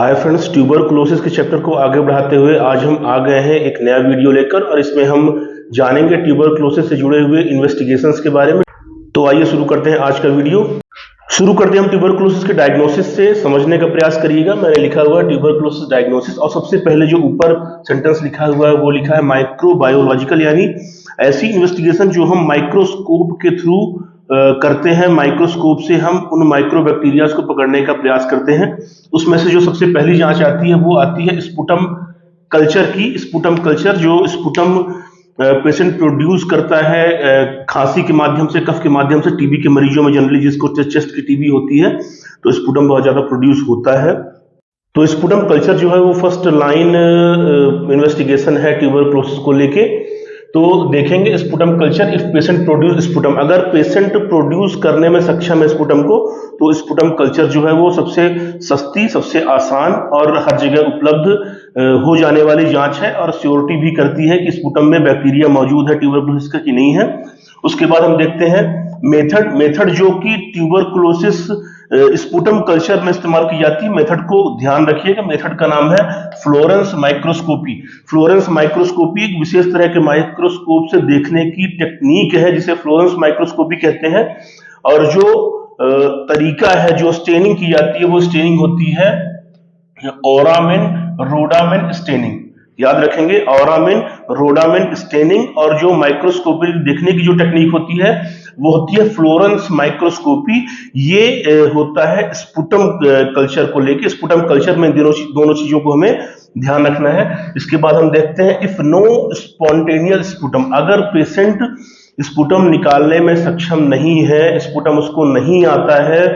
Hi friends, tuberculosis के chapter को आगे बढ़ाते हुए आज हम आ गए हैं एक नया वीडियो लेकर और इसमें हम जानेंगे ट्यूबरकुलोसिस से जुड़े हुए इन्वेस्टिगेशंस के बारे में। तो आइए शुरू करते हैं आज का वीडियो। शुरू करते हैं हम ट्यूबरकुलोसिस के डायग्नोसिस से। समझने का प्रयास करिएगा, मैंने लिखा हुआ है ट्यूबरकुलोसिस डायग्नोसिस और सबसे पहले जो ऊपर सेंटेंस लिखा हुआ है वो लिखा है माइक्रोबायोलॉजिकल, यानी ऐसी इन्वेस्टिगेशन जो हम माइक्रोस्कोप के थ्रू करते हैं। माइक्रोस्कोप से हम उन माइक्रोबैक्टीरिया को पकड़ने का प्रयास करते हैं। उसमें से जो सबसे पहली जांच आती है वो आती है स्पुटम कल्चर की। स्पुटम कल्चर जो स्पुटम पेशेंट प्रोड्यूस करता है खांसी के माध्यम से, कफ के माध्यम से। टीबी के मरीजों में जनरली जिसको चेस्ट की टीबी होती है तो स्पुटम बहुत ज्यादा प्रोड्यूस होता है। तो स्पुटम कल्चर जो है वो फर्स्ट लाइन इन्वेस्टिगेशन है ट्यूबरकुलोसिस को लेके। तो देखेंगे sputum culture if patient produce sputum, अगर पेशेंट प्रोड्यूस करने में सक्षम है स्पुटम को तो स्पुटम कल्चर जो है वो सबसे सस्ती, सबसे आसान और हर जगह उपलब्ध हो जाने वाली जांच है और श्योरिटी भी करती है कि स्पुटम में बैक्टीरिया मौजूद है ट्यूबरकुलोसिस का कि नहीं है। उसके बाद हम देखते हैं मेथड जो कि ट्यूबरकुलोसिस स्पुटम कल्चर में इस्तेमाल की जाती है। मेथड को ध्यान रखिएगा, मेथड का नाम है फ्लोरेंस माइक्रोस्कोपी। फ्लोरेंस माइक्रोस्कोपी एक विशेष तरह के माइक्रोस्कोप से देखने की टेक्निक है जिसे फ्लोरेंस माइक्रोस्कोपी कहते हैं। और जो तरीका है जो स्टेनिंग की जाती है वो स्टेनिंग होती है ओरामेन रोडामेन स्टेनिंग। याद रखेंगे, ओरामेन रोडामेन स्टेनिंग। और जो माइक्रोस्कोपी देखने की जो टेक्निक होती है वो होती है फ्लोरेंस माइक्रोस्कोपी। ये होता है स्पुटम कल्चर को लेके। स्पुटम कल्चर में दोनों चीजों को हमें ध्यान रखना है। इसके बाद हम देखते हैं इफ नो स्पॉन्टेनियस स्पुटम, अगर पेशेंट स्पुटम निकालने में सक्षम नहीं है, स्पुटम उसको नहीं आता है,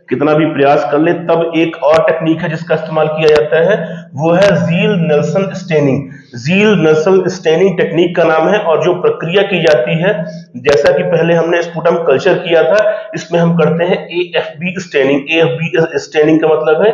कितना भी प्रयास कर ले, तब एक और टेक्निक है जिसका इस्तेमाल किया जाता है, वो है zeal Nelson staining. Zeal Nelson staining technique का नाम है। और जो प्रक्रिया की जाती है, जैसा कि पहले हमने स्पुटम कल्चर किया था, इसमें हम करते हैं एएफबी स्टेनिंग। एएफबी स्टेनिंग का मतलब है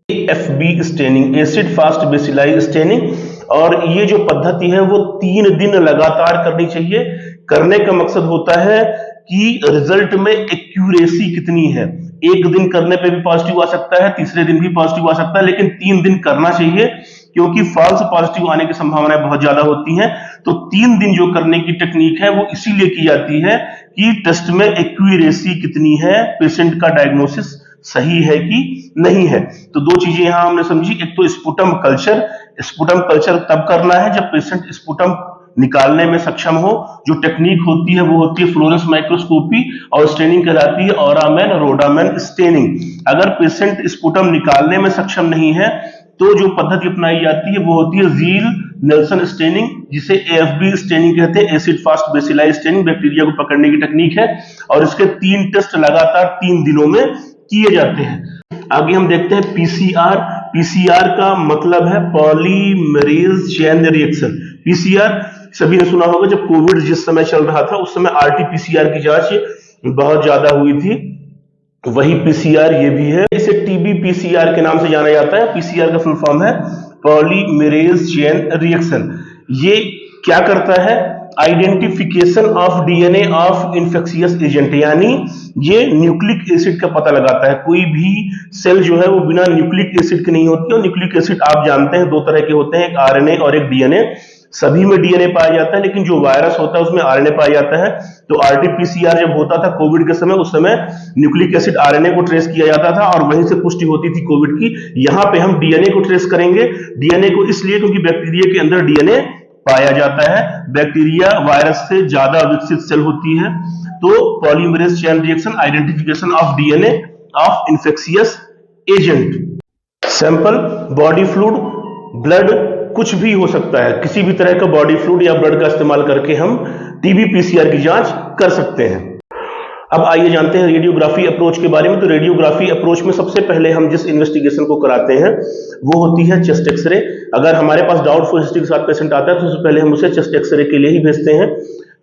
AFB staining, acid fast bacilli staining. और ये जो पद्धति है वो 3 दिन लगातार करनी चाहिए। करने का मकसद होता है कि रिजल्ट में एक्यूरेसी कितनी है। एक दिन करने पे भी पॉजिटिव आ सकता है, तीसरे दिन भी पॉजिटिव आ सकता है, लेकिन 3 दिन करना चाहिए क्योंकि फॉल्स पॉजिटिव आने की संभावनाएं बहुत ज्यादा होती हैं। तो 3 दिन जो करने की टेक्निक है वो इसीलिए की जाती है कि टेस्ट में एक्यूरेसी कितनी है, पेशेंट का डायग्नोसिस सही है कि नहीं है। तो 2 चीजें यहां हमने समझी। एक तो स्पुटम कल्चर तब करना है जब पेशेंट स्पुटम निकालने में सक्षम हो। जो टेक्निक होती है वो होती है फ्लोरेंस माइक्रोस्कोपी और स्टेनिंग कहलाती है ओरामेन रोडामेन स्टेनिंग। अगर पेशेंट स्पुटम निकालने में सक्षम नहीं है तो जो पद्धति अपनाई जाती है वो होती है ज़ील नेल्सन स्टेनिंग, जिसे एएफबी स्टेनिंग कहते हैं, acid fast bacilli staining. Bacteria को पकड़ने की टेक्निक है और इसके 3 टेस्ट लगातार 3 दिनों में किए जाते हैं। आगे हम देखते हैं पीसीआर। पीसीआर का मतलब है पॉलीमरेज चेन रिएक्शन। पीसीआर सभी ने सुना होगा, जब कोविड जिस समय चल रहा था उस समय आरटीपीसीआर की जांच बहुत ज्यादा हुई थी, वही पीसीआर ये भी है। इसे टीबी पीसीआर के नाम से जाना जाता है। पीसीआर का फुल फॉर्म है पॉलीमरेज चेन रिएक्शन। ये क्या करता है? Identification of DNA of infectious agent, यानी ये न्यूक्लिक एसिड का पता लगाता है। कोई भी सेल जो है वो बिना न्यूक्लिक एसिड के नहीं होती। और न्यूक्लिक एसिड आप जानते हैं 2 तरह के होते हैं, एक आरएनए और एक डीएनए। सभी में डीएनए पाया जाता है लेकिन जो वायरस होता है उसमें आरएनए पाया जाता है। तो आरटीपीसीआर जब होता था कोविड के समय, उस समय न्यूक्लिक एसिड आरएनए को ट्रेस किया जाता था और वहीं से पुष्टि होती थी कोविड की। यहां पे हम डीएनए को ट्रेस करेंगे। डीएनए को इसलिए क्योंकि बैक्टीरिया के अंदर डीएनए पाया जाता है। बैक्टीरिया वायरस से ज्यादा विकसित सेल होती है। तो polymerase chain reaction, identification of DNA of infectious agent. Sample body fluid, blood, कुछ भी हो सकता है। किसी भी तरह का बॉडी फ्लूइड या ब्लड का इस्तेमाल करके हम टीबी पीसीआर की जांच कर सकते हैं। अब आइए जानते हैं रेडियोग्राफी अप्रोच के बारे में। तो रेडियोग्राफी अप्रोच में सबसे पहले हम जिस इन्वेस्टिगेशन को कराते हैं वो होती है चेस्ट एक्सरे। अगर हमारे पास डाउटफुल हिस्ट्री के साथ पेशेंट आता है तो सबसे पहले हम उसे चेस्ट एक्सरे के लिए ही भेजते हैं।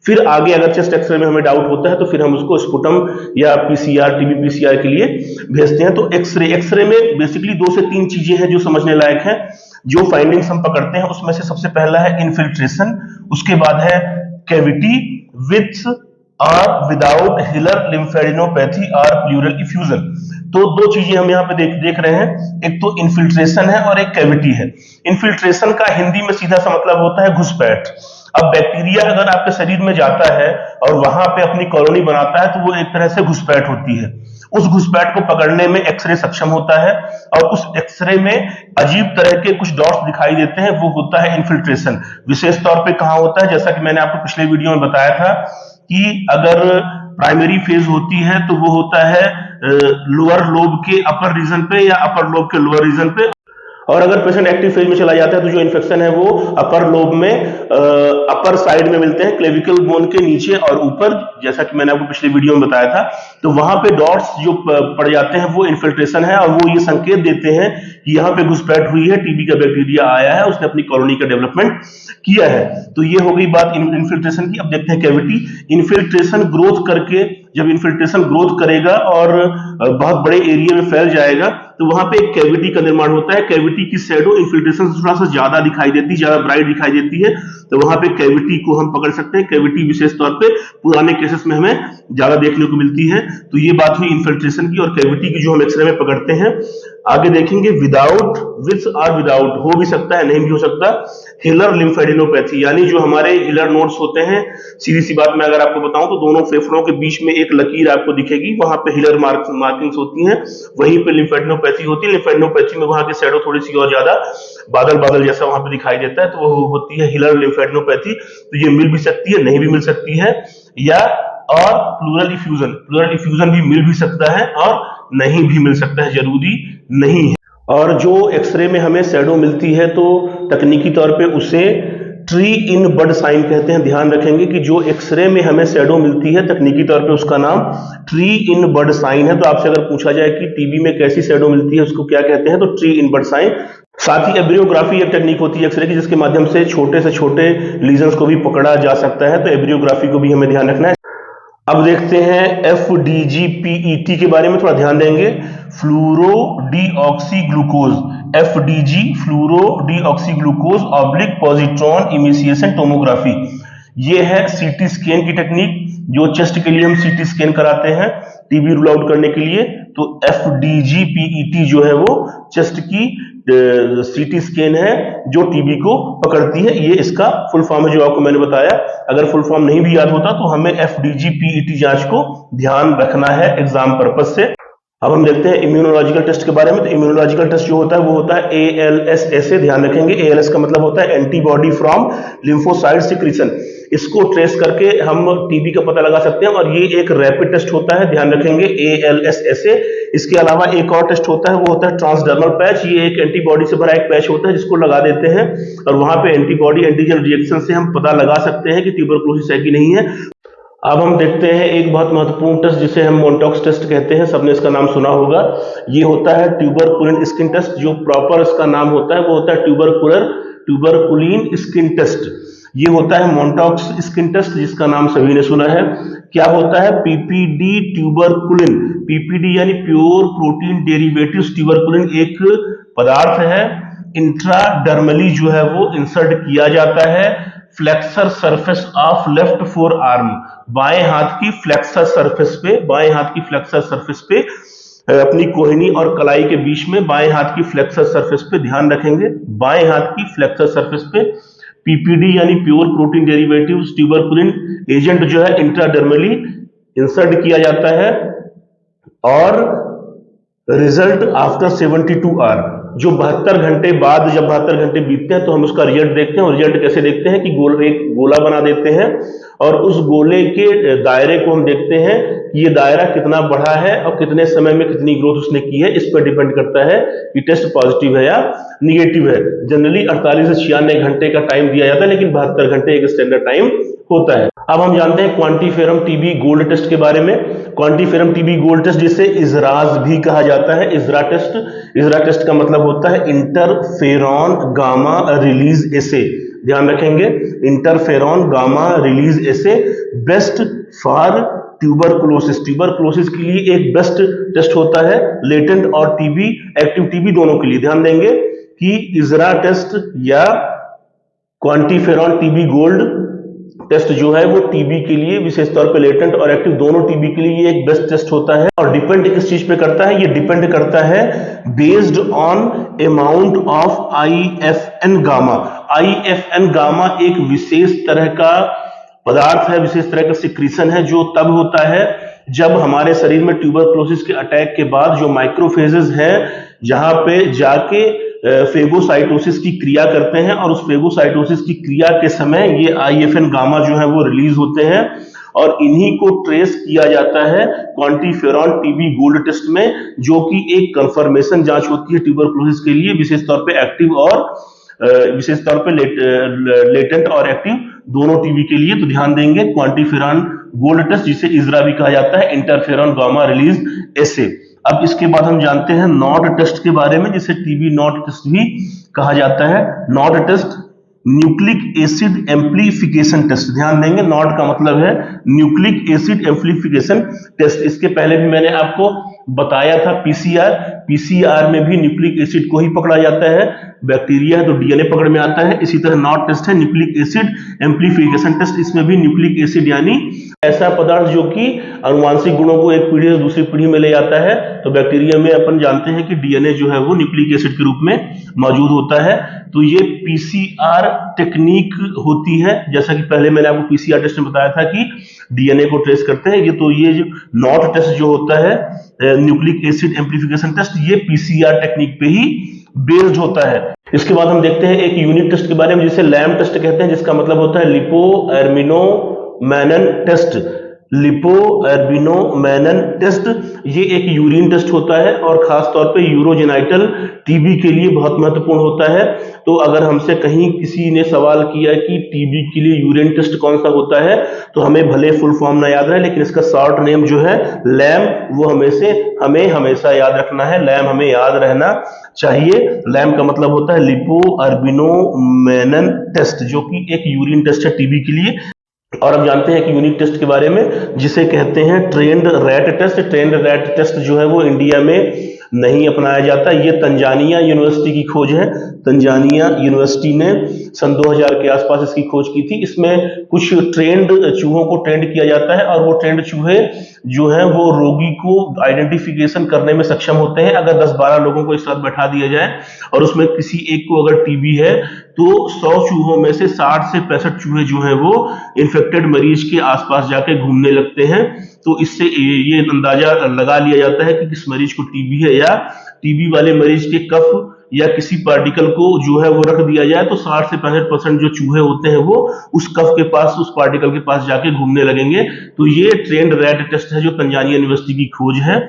फिर आगे अगर चेस्ट एक्सरे में हमें डाउट होता है तो फिर हम उसको स्पुटम या पीसीआर, टीबी पीसीआर के लिए भेजते हैं। तो एक्सरे में बेसिकली 2 से 3 चीजें हैं जो समझने लायक है। जो फाइंडिंग्स हम पकड़ते हैं उसमें से सबसे पहला है इन्फिल्ट्रेशन, उसके बाद है कैविटी विथ और विदाउट हिलर लिम्फेडिनोपैथी और प्लूरल इफ्यूजन। तो दो चीजें हम यहाँ पे देख रहे हैं, एक तो इन्फिल्ट्रेशन है और एक कैविटी है। इन्फिल्ट्रेशन का हिंदी में सीधा सा मतलब होता है घुसपैठ। अब बैक्टीरिया अगर आपके शरीर में जाता है और वहां पे अपनी कॉलोनी बनाता है तो वो एक तरह से घुसपैठ होती है। उस घुसपैठ को पकड़ने में एक्सरे सक्षम होता है और उस एक्सरे में अजीब तरह के कुछ डॉट्स दिखाई देते हैं, वो होता है इन्फिल्ट्रेशन। विशेष तौर पे कहां होता है, जैसा कि मैंने आपको पिछले वीडियो में बताया था कि अगर प्राइमरी फेज होती है तो वो होता है लोअर लोब के अपर रीजन पे या अपर लोब के लोअर रीजन पे, और अगर पेशेंट एक्टिव फेज में चला जाता है तो जो इन्फेक्शन है वो अपर लोब में अपर साइड में मिलते हैं, क्लेविकल बोन के नीचे और ऊपर, जैसा कि मैंने आपको पिछले वीडियो में बताया था। तो वहां पे डॉट्स जो पड़ जाते हैं वो इन्फिल्ट्रेशन है और वो ये संकेत देते हैं कि यहाँ पे घुसपैठ हुई है, टीबी का बैक्टीरिया आया है, उसने अपनी कॉलोनी का डेवलपमेंट किया है। तो ये हो गई बात इन्फिल्ट्रेशन की। अब देखते हैं कैविटी। इन्फिल्ट्रेशन ग्रोथ करके, जब इन्फिल्ट्रेशन ग्रोथ करेगा और बहुत बड़े एरिया में फैल जाएगा तो वहां पे एक कैविटी का निर्माण होता है। कैविटी की शैडो इन्फिल्ट्रेशन से थोड़ा सा ज्यादा दिखाई देती है, ज्यादा ब्राइट दिखाई देती है, तो वहां पे कैविटी को हम पकड़ सकते हैं। कैविटी विशेष तौर पे पुराने केसेस में हमें ज्यादा देखने को मिलती है। तो ये बात हुई इन्फिल्ट्रेशन की और कैविटी की, जो हम एक्सरे में पकड़ते हैं। आगे देखेंगे विदाउट, विथ और विदाउट, हो भी सकता है नहीं भी हो सकता, हिलर लिम्फेडिनोपैथी, यानी जो हमारे हिलर नोड्स होते हैं, सीधी सी बात मैं अगर आपको बताऊं तो दोनों फेफड़ों के बीच में एक लकीर आपको दिखेगी, वहां पे हिलर मार्किंग्स होती हैं, वहीं पे लिम्फेडिनोपैथी होती है। लिम्फेडिनोपैथी में वहां की शैडो थोड़ी सी और ज्यादा बादल बादल जैसा वहां पे दिखाई देता है, तो वो होती है हिलर लिम्फेडिनोपैथी। तो ये मिल भी सकती है, नहीं भी मिल सकती है, या और प्लूरल इफ्यूजन भी मिल भी सकता है और नहीं भी मिल सकता है, जरूरी नहीं है। और जो एक्सरे में हमें शैडो मिलती है तो तकनीकी तौर पे उसे ट्री इन बड साइन कहते हैं। ध्यान रखेंगे कि जो एक्सरे में हमें शैडो मिलती है तकनीकी तौर पे उसका नाम ट्री इन बड साइन है। तो आपसे अगर पूछा जाए कि टीबी में कैसी शैडो मिलती है उसको क्या कहते हैं, तो ट्री इन बड साइन। साथ ही एब्रियोग्राफी एक टेक्निक होती है एक्सरे की, जिसके माध्यम से छोटे लीजन्स को भी पकड़ा जा सकता है, तो एब्रियोग्राफी को भी हमें ध्यान रखना है। अब देखते हैं FDG-PET के बारे में, थोड़ा ध्यान देंगे। Fluoro deoxy glucose, FDG fluoro deoxy glucose oblique positron emission tomography. ये है सीटी स्कैन की टेक्निक, जो चेस्ट के लिए हम सीटी स्कैन कराते हैं टीबी रूल आउट करने के लिए। तो FDG-PET जो है वो चेस्ट की सीटी स्कैन है जो टीबी को पकड़ती है। ये इसका फुल फॉर्म है जो आपको मैंने बताया। अगर फुल फॉर्म नहीं भी याद होता तो हमें FDG-PET जांच को ध्यान रखना है एग्जाम पर्पज से। अब हम देखते हैं इम्यूनोलॉजिकल टेस्ट के बारे में। तो इम्यूनोलॉजिकल टेस्ट जो होता है वो होता है ALS। ध्यान रखेंगे, ALS का मतलब होता है एंटीबॉडी फ्रॉम लिम्फोसाइट सिक्रीशन। इसको ट्रेस करके हम टीबी का पता लगा सकते हैं और ये एक रैपिड टेस्ट होता है, ध्यान रखेंगे, ALS-SA। इसके अलावा एक और टेस्ट होता है, वो होता है ट्रांसडर्मल पैच। ये एक एंटीबॉडी से भरा एक पैच होता है जिसको लगा देते हैं और वहां पे एंटीबॉडी एंटीजन रिएक्शन से हम पता लगा सकते हैं कि ट्यूबरकुलोसिस है कि नहीं है। अब हम देखते हैं एक बहुत महत्वपूर्ण टेस्ट जिसे हम मोन्टॉक्स टेस्ट कहते हैं, सबने इसका नाम सुना होगा। ये होता है ट्यूबरकुलिन स्किन टेस्ट। जो प्रॉपर इसका नाम होता है वो होता है ट्यूबरकुलिन स्किन टेस्ट। ये होता है मोन्टॉक्स स्किन टेस्ट, जिसका नाम सभी ने सुना है। क्या होता है, PPD ट्यूबरकुलिन। PPD यानी प्योर प्रोटीन डेरिवेटिव्स। ट्यूबरकुलिन एक पदार्थ है, इंट्राडर्मली जो है वो इंसर्ट किया जाता है flexor surface of left four arm, बाएं हाथ की फ्लेक्सर सरफेस पे, बाएं हाथ की फ्लेक्सर सरफेस पे, अपनी कोहनी और कलाई के बीच में बाएं हाथ की फ्लेक्सर सरफेस पे, ध्यान रखेंगे, बाएं हाथ की फ्लेक्सर सरफेस पे PPD यानी pure protein derivatives tuberculin agent जो है इंट्राडर्मली इंसर्ट किया जाता है और रिजल्ट आफ्टर 72 आवर, जो 72 घंटे बाद, जब 72 घंटे बीतते हैं तो हम उसका रिजल्ट देखते हैं। और रिजल्ट कैसे देखते हैं कि एक गोला बना देते हैं और उस गोले के दायरे को हम देखते हैं कि ये दायरा कितना बड़ा है और कितने समय में कितनी ग्रोथ उसने की है। इस पर डिपेंड करता है कि टेस्ट पॉजिटिव है या निगेटिव है। जनरली 48 से 96 घंटे का टाइम दिया जाता है, लेकिन 72 घंटे एक स्टैंडर्ड टाइम होता है। अब हम जानते हैं क्वांटिफेरम टीबी गोल्ड टेस्ट के बारे में। क्वांटिफेरम टीबी गोल्ड टेस्ट, जिसे इजराज भी कहा जाता है, इजरा टेस्ट का मतलब होता है इंटरफेरॉन गामा रिलीज एसे। ध्यान रखेंगे, interferon gamma release essay best for tuberculosis के लिए एक बेस्ट टेस्ट होता है, लेटेंट और टीबी, एक्टिव टीबी दोनों के लिए। ध्यान देंगे कि इजरा टेस्ट या क्वांटिफेरॉन टीबी गोल्ड टेस्ट जो है वो टीबी के लिए, विशेष तौर पे लेटेंट और एक्टिव दोनों टीबी के लिए ये एक बेस्ट टेस्ट होता है। और डिपेंड किस चीज पे करता है? ये डिपेंड करता है based on amount of IFN gamma. IFN gamma एक विशेष तरह का पदार्थ है, विशेष तरह का सिक्रीशन है, जो तब होता है जब हमारे शरीर में ट्यूबरक्लोसिस के अटैक के बाद जो माइक्रोफेजेस हैं, जहां पे जाके फेगोसाइटोसिस की क्रिया करते हैं, और उस फेगोसाइटोसिस की क्रिया के समय ये IFN गामा जो है वो रिलीज होते हैं, और इन्हीं को ट्रेस किया जाता है क्वांटिफेरॉन टीबी गोल्ड टेस्ट में, जो कि एक कंफर्मेशन जांच होती है ट्यूबरक्लोसिस के लिए, विशेष तौर पे एक्टिव और विशेष तौर पे लेटेंट और एक्टिव दोनों टीबी के लिए। तो ध्यान देंगे क्वांटिफेरॉन गोल्ड टेस्ट, जिसे इजरा भी कहा जाता है, इंटरफेरॉन गामा रिलीज एसे। अब इसके बाद हम जानते हैं नॉड टेस्ट के बारे में, जिसे टीबी नॉड टेस्ट भी कहा जाता है। NAAT test nucleic acid amplification test. ध्यान देंगे, नॉड का मतलब है न्यूक्लिक एसिड एम्प्लीफिकेशन टेस्ट। इसके पहले भी मैंने आपको बताया था पीसीआर में भी न्यूक्लिक एसिड को ही पकड़ा जाता है, बैक्टीरिया है तो डीएनए पकड़ में आता है। इसी तरह नॉड टेस्ट है न्यूक्लिक एसिड एम्प्लीफिकेशन टेस्ट, इसमें भी न्यूक्लिक एसिड यानी ऐसा पदार्थ जो कि अनुवांशिक गुणों को एक पीढ़ी से दूसरी पीढ़ी में ले जाता है। तो बैक्टीरिया में अपन जानते हैं कि डीएनए जो है वो न्यूक्लिक एसिड के रूप में मौजूद होता है। तो ये पीसीआर टेक्निक होती है, जैसा कि पहले मैंने आपको पीसीआर टेस्ट में बताया था कि डीएनए को ट्रेस करते हैं। ये जो नॉड टेस्ट जो होता है, न्यूक्लिक एसिड एम्प्लीफिकेशन टेस्ट, ये पीसीआर टेक्निक पे ही बेस्ड होता है। इसके बाद हम देखते हैं एक यूनिक टेस्ट के बारे में, जिसे लैम टेस्ट कहते हैं, जिसका मतलब होता है लिपो एर्मिनोमैनन टेस्ट। लिपो एर्मिनोमैनन टेस्ट ये एक यूरिन टेस्ट होता है, और खास तौर पे यूरोजेनाइटल टीबी के लिए बहुत महत्वपूर्ण होता है। तो अगर हमसे कहीं किसी ने सवाल किया कि टीबी के लिए यूरिन टेस्ट कौन सा होता है, तो हमें भले फुल फॉर्म ना याद रहे, लेकिन इसका शॉर्ट नेम जो है लैम, वो हमें हमेशा याद रखना है। लैम हमें याद रहना चाहिए। लैम का मतलब होता है लिपो एर्मिनोमैनन टेस्ट, जो कि एक यूरिन टेस्ट है टीबी के लिए। और अब जानते हैं कि यूनिक टेस्ट के बारे में, जिसे कहते हैं ट्रेंड रैट टेस्ट। ट्रेंड रैट टेस्ट जो है वो इंडिया में नहीं अपनाया जाता। ये तंजानिया यूनिवर्सिटी की खोज है। तंजानिया यूनिवर्सिटी ने सन 2000 के आसपास इसकी खोज की थी। इसमें कुछ ट्रेंड चूहों को ट्रेंड किया जाता है, और वो ट्रेंड चूहे जो है वो रोगी को आइडेंटिफिकेशन करने में सक्षम होते हैं। अगर 10-12 लोगों को एक साथ बैठा दिया जाए और उसमें किसी एक को अगर टीबी है, तो 100 चूहों में से 60 से 65 चूहे जो है वो इन्फेक्टेड मरीज के आसपास जाके घूमने लगते हैं। तो इससे ये अंदाजा लगा लिया जाता है कि किस मरीज को टीबी है, या टीबी वाले मरीज के कफ या किसी पार्टिकल को जो है वो रख दिया जाए, तो 60 से 65% जो चूहे होते हैं वो उस कफ के पास, उस पार्टिकल के पास जाके घूमने लगेंगे। तो ये ट्रेंड रैट टेस्ट है, जो तंजानिया यूनिवर्सिटी की खोज है।